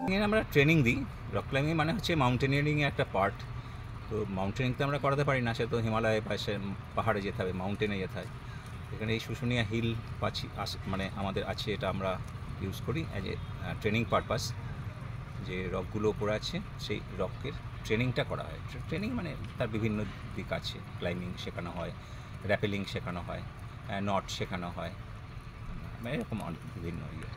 এখানে আমরা ট্রেনিং দিই। রক ক্লাইম্বিং মানে হচ্ছে মাউন্টেনিয়ারিংয়ের একটা পার্ট। তো মাউন্টেনিং তো আমরা করাতে পারি না, সে তো হিমালয়ের পাশে পাহাড়ে যেতে হবে, মাউন্টেনে যেতে হয়। এখানে এই শুশুনিয়া হিল মানে আমাদের আছে, এটা আমরা ইউজ করি অ্যাজ এ ট্রেনিং পারপাস। যে রকগুলো ওপরে আছে সেই রকের ট্রেনিংটা করা হয়। ট্রেনিং মানে তার বিভিন্ন দিক আছে, ক্লাইম্বিং শেখানো হয়, র্যাপেলিং শেখানো হয়, নট শেখানো হয়, মানে এরকম অনেক বিভিন্ন ইয়ে।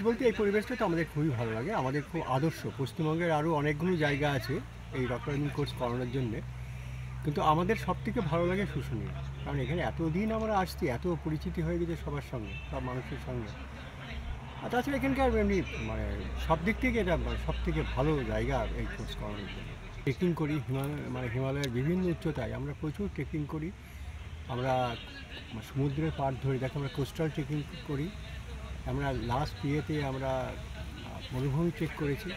বলতে এই পরিবেশটা তো আমাদের খুবই ভালো লাগে, আমাদের খুব আদর্শ। পশ্চিমবঙ্গের আরও অনেকগুলো জায়গা আছে এই রক ক্লাইম্বিং কোর্স করানোর জন্যে, কিন্তু আমাদের সবথেকে ভালো লাগে শুশুনিয়া। কারণ এখানে এতদিন আমরা আসছি, এত পরিচিতি হয়ে গেছে সবার সঙ্গে, সব মানুষের সঙ্গে। আর তাছাড়া এখানকার এমনি মানে সব দিক থেকে এটা সবথেকে ভালো জায়গা এই কোর্স করানোর জন্য। ট্রেকিং করি হিমালয়ের বিভিন্ন উচ্চতায় আমরা প্রচুর ট্রেকিং করি। আমরা সমুদ্রের পাড় ধরে দেখো, আমরা কোস্টাল ট্রেকিং করি। আমরা লাস্ট ইয়েতে আমরা মরুভূমি চেক করেছি।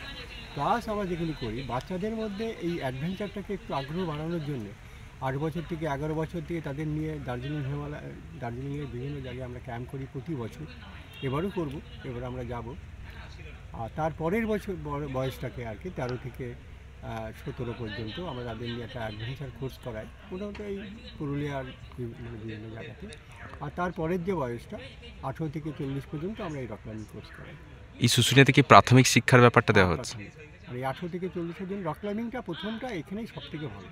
প্লাস আমরা যেগুলি করি বাচ্চাদের মধ্যে এই অ্যাডভেঞ্চারটাকে একটু আগ্রহ বাড়ানোর জন্য 8 বছর থেকে 11 বছর থেকে তাদের নিয়ে দার্জিলিংয়ের বিভিন্ন জায়গায় আমরা ক্যাম্প করি প্রতি বছর। এবারও করব, এবার আমরা যাব। আর তারপরের বছর বয়সটাকে আর কি 13 থেকে 17 পর্যন্ত আমরা তাদের নিয়ে একটা অ্যাডভেঞ্চার কোর্স করাই, মোটামুটি এই পুরুলিয়ার বিভিন্ন জায়গাতে। আর তারপরের যে বয়সটা 18 থেকে 40 পর্যন্ত আমরা এই রক ক্লাইম্বিং কোর্স করাই। এই শুশুনিয়াতে কি প্রাথমিক শিক্ষার ব্যাপারটা দেওয়া হচ্ছে? আর এই 18 থেকে 40 জন রক ক্লাইম্বিংটা প্রথমটা এখানেই সব থেকে ভালো।